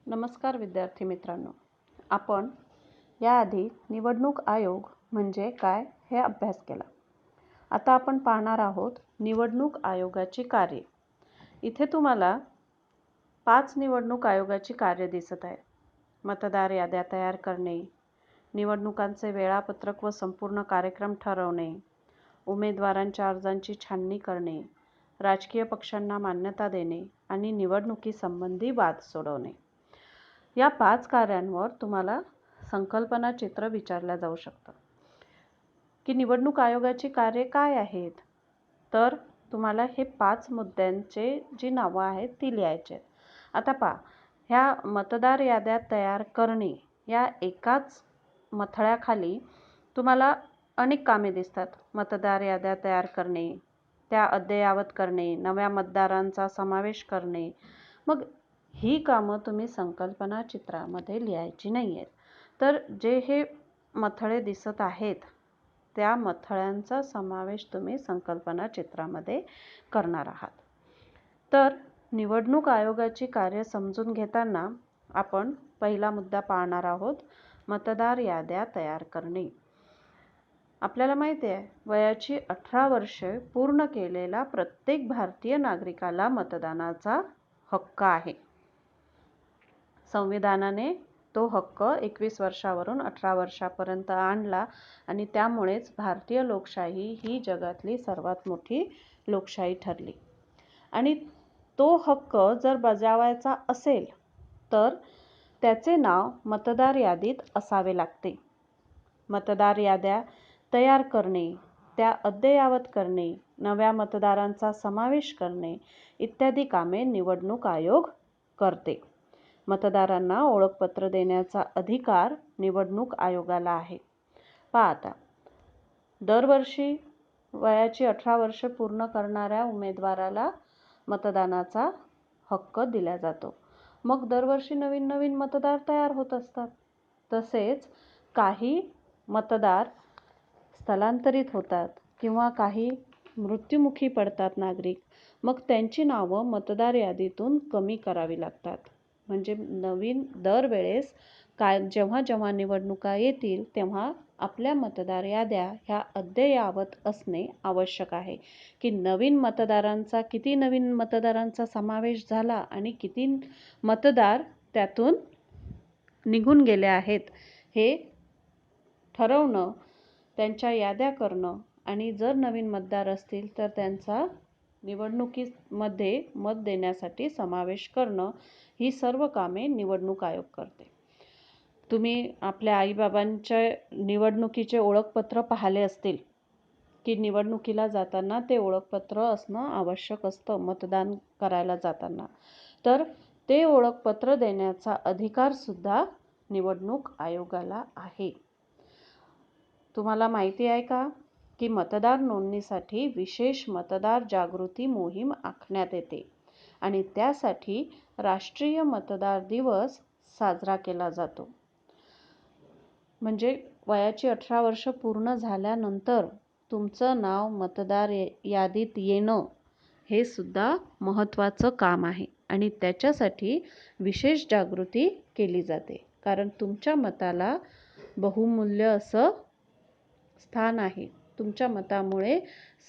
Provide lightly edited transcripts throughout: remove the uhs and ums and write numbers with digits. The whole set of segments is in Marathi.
नमस्कार विद्यार्थी मित्रांनो, आपण याआधी निवडणूक आयोग म्हणजे काय हे अभ्यास केला. आता आपण पाहणार आहोत निवडणूक आयोगाची कार्ये. इथे तुम्हाला 5 निवडणूक आयोगाची कार्य दिसत आहे. मतदार याद्या तयार करणे, निवडणुकांचे वेळापत्रक व संपूर्ण कार्यक्रम ठरवणे, उमेदवारांच्या अर्जांची छाननी करणे, राजकीय पक्षांना मान्यता देणे आणि निवडणुकीसंबंधी वाद सोडवणे. या 5 कार्यांवर तुम्हाला संकल्पना चित्र विचारल्या जाऊ शकतं की निवडणूक आयोगाची कार्ये काय आहेत. तर तुम्हाला हे 5 मुद्द्यांचे जी नावं आहेत ती लिहायची आहेत. आता पहा, ह्या मतदार याद्या तयार करणे या एकाच मथळ्याखाली तुम्हाला अनेक कामे दिसतात. मतदार याद्या तयार करणे, त्या अद्ययावत करणे, नव्या मतदारांचा समावेश करणे. मग ही कामं तुम्ही संकल्पना चित्रामध्ये लिहायची नाही आहेत. तर जे हे मथळे दिसत आहेत त्या मथळ्यांचा समावेश तुम्ही संकल्पना चित्रामध्ये करणार आहात. तर निवडणूक आयोगाची कार्य समजून घेताना आपण पहिला मुद्दा पाहणार आहोत, मतदार याद्या तयार करणे. आपल्याला माहिती आहे, वयाची 18 वर्षे पूर्ण केलेला प्रत्येक भारतीय नागरिकाला मतदानाचा हक्क आहे. संविधानाने तो हक्क 21 वर्षावरून 18 वर्षापर्यंत आणला आणि त्यामुळेच भारतीय लोकशाही ही जगातली सर्वात मोठी लोकशाही ठरली. आणि तो हक्क जर बजावायचा असेल तर त्याचे नाव मतदार यादीत असावे लागते. मतदार याद्या तयार करणे, त्या अद्ययावत करणे, नव्या मतदारांचा समावेश करणे इत्यादी कामे निवडणूक आयोग करते. मतदारांना ओळखपत्र देण्याचा अधिकार निवडणूक आयोगाला आहे. पहा आता, दरवर्षी वयाची 18 वर्षे पूर्ण करणाऱ्या उमेदवाराला मतदानाचा हक्क दिला जातो. मग दरवर्षी नवीन नवीन मतदार तयार होत असतात. तसेच काही मतदार स्थलांतरित होतात किंवा काही मृत्युमुखी पडतात नागरिक. मग त्यांची नावं मतदार यादीतून कमी करावी लागतात. म्हणजे नवीन दरवेळेस जेव्हा जेव्हा निवडणुका येतील तेव्हा आपल्या मतदार याद्या ह्या अद्ययावत असणे आवश्यक आहे. की किती नवीन मतदारांचा समावेश झाला आणि किती मतदार त्यातून निघून गेले आहेत हे ठरवणं, त्यांच्या याद्या करणं आणि जर नवीन मतदार असतील तर त्यांचा निवडणुकीमध्ये मत देण्यासाठी समावेश करणं, ही सर्व कामे निवडणूक आयोग करते. तुम्ही आपल्या आईबाबांच्या निवडणुकीचे ओळखपत्र पाहिले असतील की निवडणुकीला जाताना ते ओळखपत्र असणं आवश्यक असतं मतदान करायला जाताना. तर ते ओळखपत्र देण्याचा अधिकारसुद्धा निवडणूक आयोगाला आहे. तुम्हाला माहिती आहे का की मतदार नोंदणीसाठी विशेष मतदार जागृती मोहीम आखण्यात येते आणि त्यासाठी राष्ट्रीय मतदार दिवस साजरा केला जातो. म्हणजे वयाची 18 वर्ष पूर्ण झाल्यानंतर तुमचं नाव मतदार यादीत येणं हे सुद्धा महत्त्वाचं काम आहे आणि त्याच्यासाठी विशेष जागृती केली जाते. कारण तुमच्या मताला बहुमूल्य असं स्थान आहे. तुमच्या मतामुळे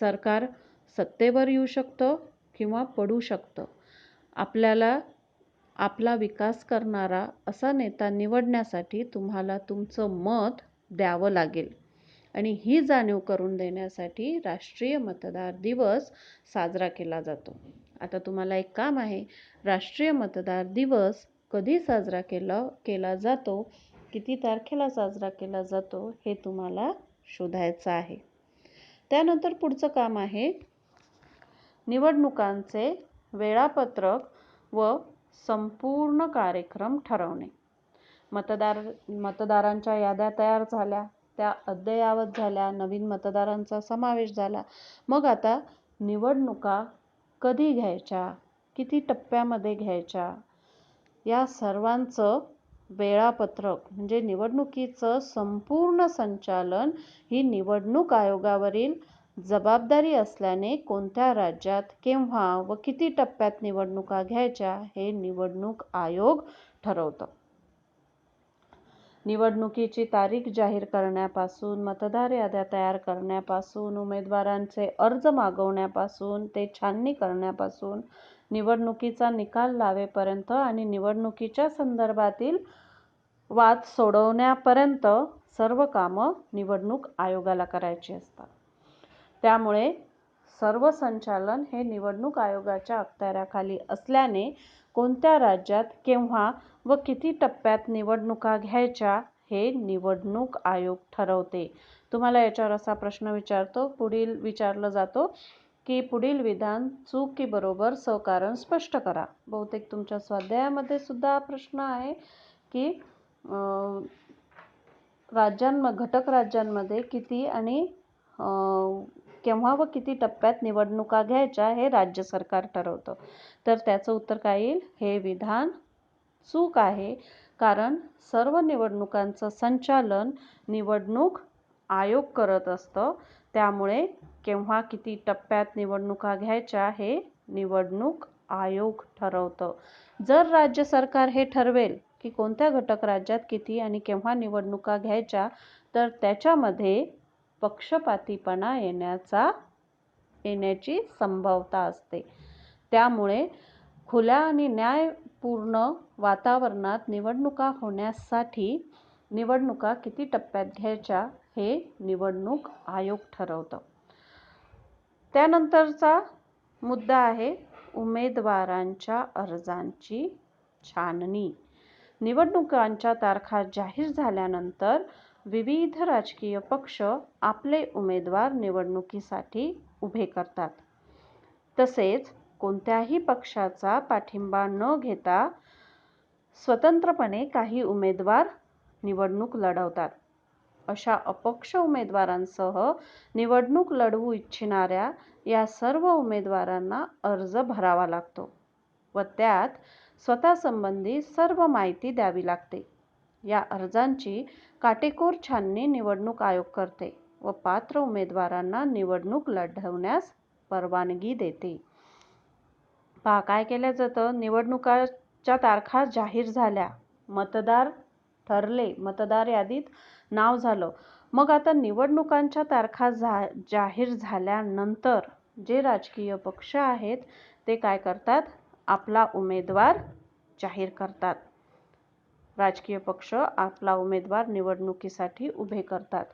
सरकार सत्तेवर येऊ शकतं किंवा पडू शकतं. आपल्याला आपला विकास करणारा असा नेता निवडण्यासाठी तुम्हाला तुमचं मत द्यावं लागेल आणि ही जाणीव करून देण्यासाठी राष्ट्रीय मतदार दिवस साजरा केला जातो. आता तुम्हाला एक काम आहे, राष्ट्रीय मतदार दिवस कधी साजरा केला जातो, किती तारखेला साजरा केला जातो हे तुम्हाला शोधायचं आहे. त्यानंतर पुढचं काम आहे निवडणुकांचे वेळापत्रक व संपूर्ण कार्यक्रम ठरवणे. मतदारांच्या याद्या तयार झाल्या, त्या अद्ययावत झाल्या, नवीन मतदारांचा समावेश झाला. मग आता निवडणुका कधी घ्यायच्या, किती टप्प्यामध्ये घ्यायच्या, या सर्वांचं वेळापत्रक म्हणजे निवडणुकीचं संपूर्ण संचालन ही निवडणूक आयोगावरील जबाबदारी असल्याने कोणत्या राज्यात केव्हा व किती टप्प्यात निवडणुका घ्यायच्या हे निवडणूक आयोग ठरवतं. निवडणुकीची तारीख जाहीर करण्यापासून, मतदार याद्या तयार करण्यापासून, उमेदवारांचे अर्ज मागवण्यापासून ते छाननी करण्यापासून, निवडणुकीचा निकाल लावेपर्यंत आणि निवडणुकीच्या संदर्भातील वाद सोडवण्यापर्यंत सर्व कामं निवडणूक आयोगाला करायची असतात. त्यामुळे सर्व संचालन हे निवडणूक आयोगाच्या अखत्याराखाली असल्याने कोणत्या राज्यात केव्हा व किती टप्प्यात निवडणुका घ्यायच्या हे निवडणूक आयोग ठरवते. तुम्हाला याच्यावर असा प्रश्न विचारलं जातो की पुढील विधान चूक की बरोबर सकारण स्पष्ट करा. बहुतेक तुमच्या स्वाध्यायामध्ये सुद्धा प्रश्न आहे की घटक राज्यांमध्ये किती आणि केव्हा व किती टप्प्यात निवडणुका घ्यायच्या हे राज्य सरकार ठरवतं. तर त्याचं उत्तर काय येईल? हे विधान चूक आहे, कारण सर्व निवडणुकांचं संचालन निवडणूक आयोग करत असतं. त्यामुळे केव्हा किती टप्प्यात निवडणुका घ्यायच्या हे निवडणूक आयोग ठरवतं. जर राज्य सरकार हे ठरवेल की कोणत्या घटक राज्यात किती आणि केव्हा निवडणुका घ्यायच्या, तर त्याच्यामध्ये पक्षपातीपणा येण्याची संभाव्यता असते. त्यामुळे खुल्या आणि न्यायपूर्ण वातावरणात निवडणुका होण्यासाठी निवडणुका किती टप्प्यात घ्यायच्या हे निवडणूक आयोग ठरवतं. त्यानंतरचा मुद्दा आहे उमेदवारांच्या अर्जांची छाननी. निवडणुकांच्या तारखा जाहीर झाल्यानंतर विविध राजकीय पक्ष आपले उमेदवार निवडणुकीसाठी उभे करतात. तसेच कोणत्याही पक्षाचा पाठिंबा न घेता स्वतंत्रपणे काही उमेदवार निवडणूक लढवतात. अशा अपक्ष उमेदवारांसह निवडणूक लढवू इच्छिणाऱ्या या सर्व उमेदवारांना अर्ज भरावा लागतो व त्यात स्वतःसंबंधी सर्व माहिती द्यावी लागते. या अर्जांची काटेकोर छाननी निवडणूक आयोग करते व पात्र उमेदवारांना निवडणूक लढवण्यास परवानगी देते. पहा काय केलं जातं. निवडणुकाच्या तारखा जाहीर झाल्या, मतदार ठरले, मतदार यादीत नाव झालं. मग आता निवडणुकांच्या तारखा जाहीर झाल्यानंतर जे राजकीय पक्ष आहेत ते काय करतात? आपला उमेदवार जाहीर करतात. राजकीय पक्ष आपला उमेदवार निवडणुकीसाठी उभे करतात.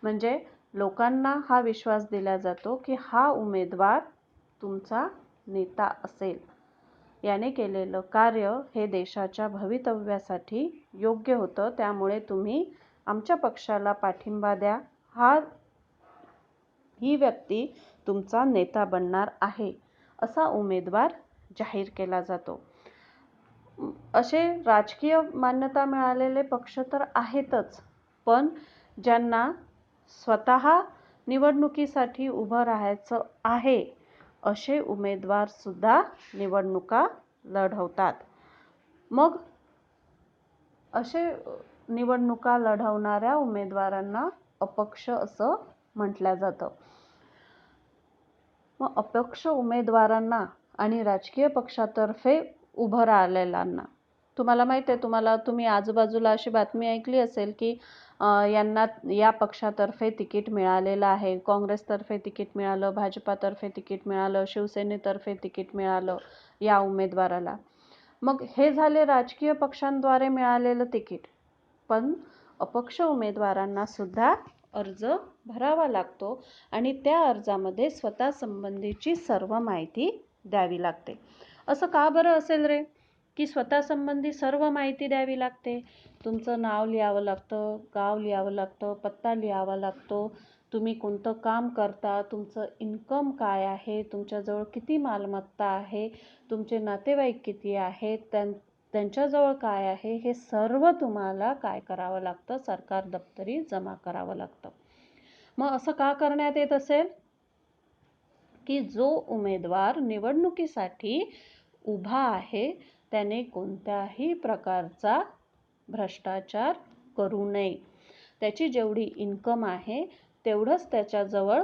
म्हणजे लोकांना हा विश्वास दिला जातो की हा उमेदवार तुमचा नेता असेल. याने केलेलं कार्य हे देशाच्या भवितव्यासाठी योग्य होतं. त्यामुळे तुम्ही आमच्या पक्षाला पाठिंबा द्या. ही व्यक्ती तुमचा नेता बनणार आहे असा उमेदवार जाहीर केला जातो. असे राजकीय मान्यता मिळालेले पक्ष तर आहेतच, पण ज्यांना स्वतः निवडणुकीसाठी उभं राहायचं आहे असे उमेदवार सुद्धा निवडणुका लढवतात. मग असे निवडणुका लढवणाऱ्या उमेदवारांना अपक्ष असं म्हटलं जातं. मग अपक्ष उमेदवारांना आणि राजकीय पक्षातर्फे उभं राहिलेल्यांना, तुम्हाला माहिती आहे, तुम्ही आजूबाजूला अशी बातमी ऐकली असेल की यांना या पक्षातर्फे तिकीट मिळालेलं आहे, काँग्रेसतर्फे तिकीट मिळालं, भाजपातर्फे तिकीट मिळालं, शिवसेनेतर्फे तिकीट मिळालं या उमेदवाराला. मग हे झाले राजकीय पक्षांद्वारे मिळालेलं तिकीट. पण अपक्ष उमेदवारांना सुद्धा अर्ज भरावा लागतो आणि त्या अर्जामध्ये स्वतः संबंधीची सर्व माहिती द्यावी लागते. असं का बरं असेल रे की स्वतः संबंधी सर्व माहिती द्यावी लागते? तुमचं नाव लिहावं लागतं, गाव लिहावं लागतं, पत्ता लिहावा लागतो, तुम्ही कोणतं काम करता, तुमचं इन्कम काय आहे, तुमच्याजवळ किती मालमत्ता आहे, तुमचे नातेवाईक किती आहेत, त्यांच्याजवळ काय आहे, हे सर्व तुम्हाला काय करावं लागतं? सरकार दप्तरी जमा करावं लागतं. मग असं का करण्यात येत असेल की जो उमेदवार निवडणुकीसाठी उभा आहे त्याने कोणत्याही प्रकारचा भ्रष्टाचार करू नये. त्याची जेवढी इन्कम आहे तेवढंच त्याच्याजवळ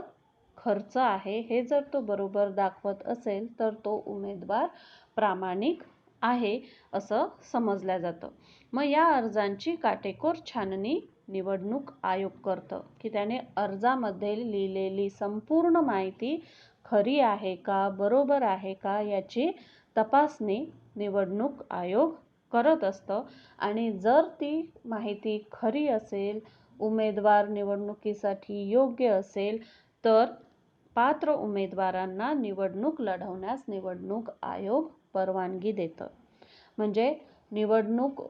खर्च आहे हे जर तो बरोबर दाखवत असेल तर तो उमेदवार प्रामाणिक आहे असं समजलं जातं. मग या अर्जांची काटेकोर छाननी निवडणूक आयोग करतं की त्याने अर्जामध्ये लिहिलेली संपूर्ण माहिती खरी आहे का, बरोबर आहे का याची तपासणी निवडणूक आयोग करत असतं. आणि जर ती माहिती खरी असेल, उमेदवार निवडणुकीसाठी योग्य असेल तर पात्र उमेदवारांना निवडणूक लढवण्यास निवडणूक आयोग परवानगी देतं. म्हणजे निवडणूक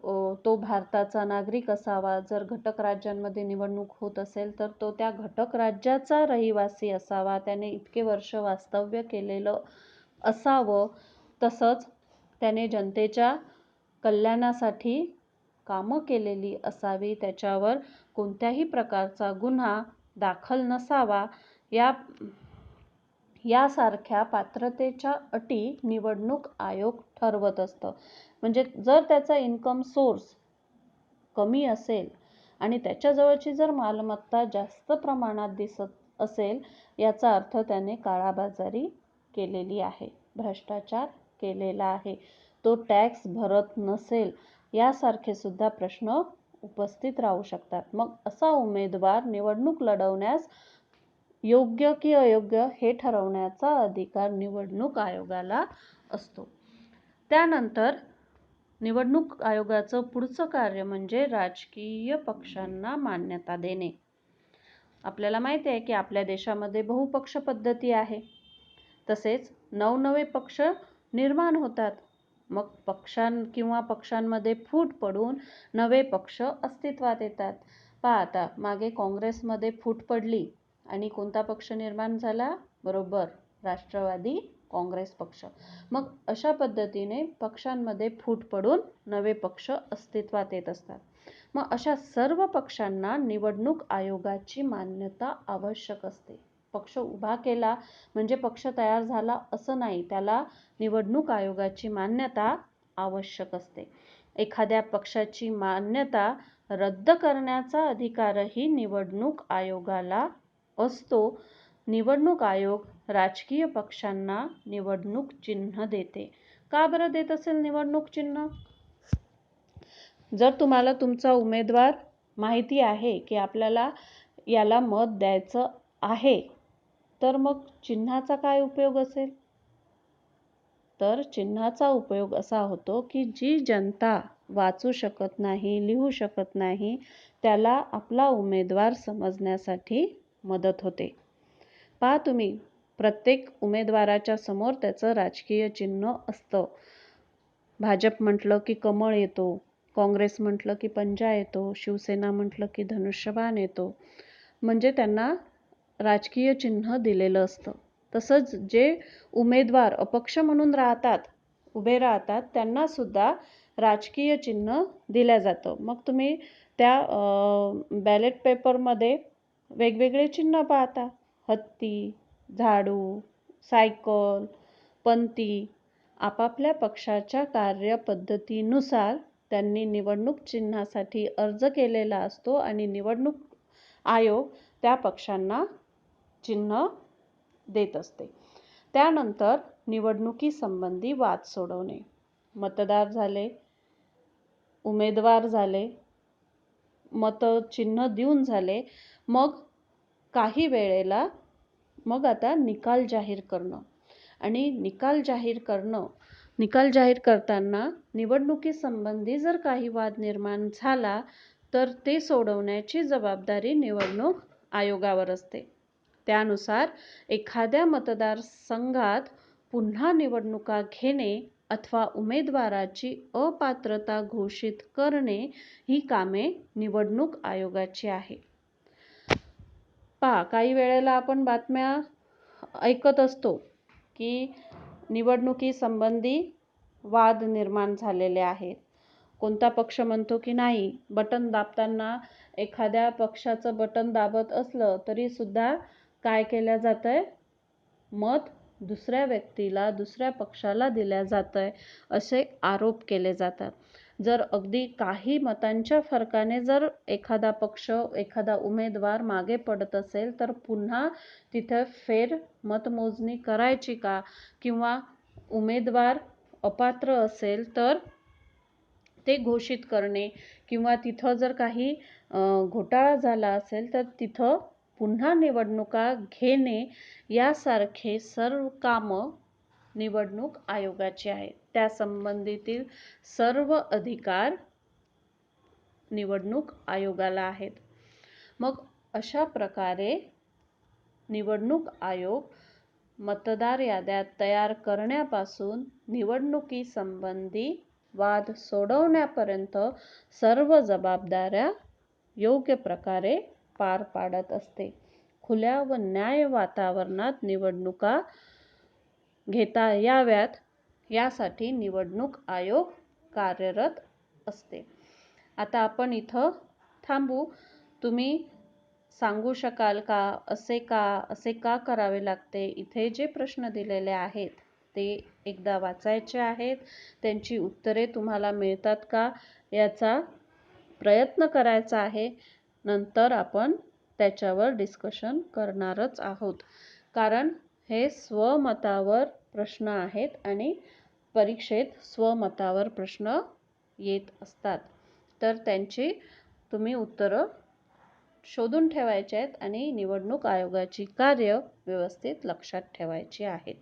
तो भारताचा नागरिक असावा, जर घटक राज्यांमध्ये निवडणूक होत असेल तर तो त्या घटक राज्याचा रहिवासी असावा, त्याने इतके वर्ष वास्तव्य केलेलं असावं, तसंच त्याने जनतेच्या कल्याणासाठी कामं केलेली असावी, त्याच्यावर कोणत्याही प्रकारचा गुन्हा दाखल नसावा, यासारख्या पात्रतेच्या अटी निवडणूक आयोग ठरवत असतं. म्हणजे जर त्याचा इन्कम सोर्स कमी असेल आणि त्याच्याजवळची जर मालमत्ता जास्त प्रमाणात दिसत असेल, याचा अर्थ त्याने काळाबाजारी केलेली आहे, भ्रष्टाचार केलेला आहे, तो टॅक्स भरत नसेल, यासारखे सुद्धा प्रश्न उपस्थित राहू शकतात. मग असा उमेदवार निवडणूक लढवण्यास योग्य की अयोग्य हे ठरवण्याचा अधिकार निवडणूक आयोगाला असतो. त्यानंतर निवडणूक आयोगाचं पुढचं कार्य म्हणजे राजकीय पक्षांना मान्यता देणे. आपल्याला माहिती आहे की आपल्या देशामध्ये बहुपक्ष पद्धती आहे, तसेच नवनवे पक्ष निर्माण होतात. मग पक्षांमध्ये फूट पडून नवे पक्ष अस्तित्वात येतात. पहा आता मागे काँग्रेसमध्ये फूट पडली आणि कोणता पक्ष निर्माण झाला? बरोबर, राष्ट्रवादी काँग्रेस पक्ष. मग अशा पद्धतीने पक्षांमध्ये फूट पडून नवे पक्ष अस्तित्वात येत असतात. मग अशा सर्व पक्षांना निवडणूक आयोगाची मान्यता आवश्यक असते. पक्ष उभा केला म्हणजे पक्ष तयार झाला असं नाही, त्याला निवडणूक आयोगाची मान्यता आवश्यक असते. एखाद्या पक्षाची मान्यता रद्द करण्याचा अधिकारही निवडणूक आयोगाला असतो. निवडणूक आयोग राजकीय पक्षांना निवडणूक चिन्ह देते. का बरं देत असेल निवडणूक चिन्ह? जर तुम्हाला तुमचा उमेदवार माहिती आहे की आपल्याला याला मत द्यायचं आहे, तर मग चिन्हाचा काय उपयोग असेल? तर चिन्हाचा उपयोग असा होतो की जी जनता वाचू शकत नाही, लिहू शकत नाही, त्याला आपला उमेदवार समजण्यासाठी मदत होते. पहा तुम्ही, प्रत्येक उमेदवाराच्या समोर त्याचं राजकीय चिन्ह असतं. भाजप म्हटलं की कमळ येतो, काँग्रेस म्हटलं की पंजा येतो, शिवसेना म्हटलं की धनुष्यबाण येतो. म्हणजे त्यांना राजकीय चिन्ह दिलेलं असतं. तसंच जे उमेदवार अपक्ष म्हणून उभे राहतात, त्यांना सुद्धा राजकीय चिन्ह दिलं जातं. मग तुम्ही त्या बॅलेट पेपरमध्ये वेगवेगळे चिन्ह पाहता, हत्ती, झाडू, सायकल, पंती. आपापल्या पक्षाच्या कार्यपद्धतीनुसार त्यांनी निवडणूक चिन्हासाठी अर्ज केलेला असतो आणि निवडणूक आयोग त्या पक्षांना चिन्ह देत असते. त्यानंतर निवडणुकीसंबंधी वाद सोडवणे. मतदार झाले, उमेदवार झाले, चिन्ह देऊन झाले, मग काही वेळेला मग आता निकाल जाहीर करणं. आणि निकाल जाहीर करताना निवडणुकीसंबंधी जर काही वाद निर्माण झाला तर ते सोडवण्याची जबाबदारी निवडणूक आयोगावर असते. त्यानुसार एखाद्या मतदारसंघात पुन्हा निवडणुका घेणे अथवा उमेदवाराची अपात्रता घोषित करणे ही कामे निवडणूक आयोगाची आहे. पहा, काही वेळेला आपण बातम्या ऐकत असतो की निवडणुकीसंबंधी वाद निर्माण झालेले आहेत. कोणता पक्ष म्हणतो की नाही, बटन दाबताना एखाद्या पक्षाचं बटन दाबत असलं तरी सुद्धा काय केलं जातंय, मत दुसऱ्या व्यक्तीला, दुसऱ्या पक्षाला दिल्या जातंय, असे आरोप केले जातात. जर अगदी काही मतांच्या फरकाने जर एखादा पक्ष, एखादा उमेदवार मागे पडत असेल तर पुन्हा तिथं फेर मतमोजणी करायची का? किंवा उमेदवार अपात्र असेल तर ते घोषित करणे, किंवा तिथं जर काही घोटाळा झाला असेल तर तिथं पुन्हा निवडणुका घेणे, यासारखे सर्व कामं निवडणूक आयोगाची आहेत. त्या संबंधितील सर्व अधिकार निवडणूक आयोगाला आहेत. मग अशा प्रकारे निवडणूक आयोग मतदार याद्या तयार करण्यापासून निवडणुकीसंबंधी वाद सोडवण्यापर्यंत सर्व जबाबदाऱ्या योग्य प्रकारे पार पाडत असते. खुल्या व न्याय्य वातावरणात निवडणुका घेता याव्यात यासाठी निवडणूक आयोग कार्यरत असते. आता आपण इथं थांबू. तुम्ही सांगू शकाल का असे का करावे लागते? इथे जे प्रश्न दिलेले आहेत ते एकदा वाचायचे आहेत. त्यांची उत्तरे तुम्हाला मिळतात का याचा प्रयत्न करायचा आहे. नंतर आपण त्याच्यावर डिस्कशन करणारच आहोत. कारण हे स्वमतावर प्रश्न आहेत आणि परीक्षेत स्वमतावर प्रश्न येत असतात. तर त्यांची तुम्ही उत्तरं शोधून ठेवायची आहेत आणि निवडणूक आयोगाची कार्य व्यवस्थित लक्षात ठेवायची आहेत.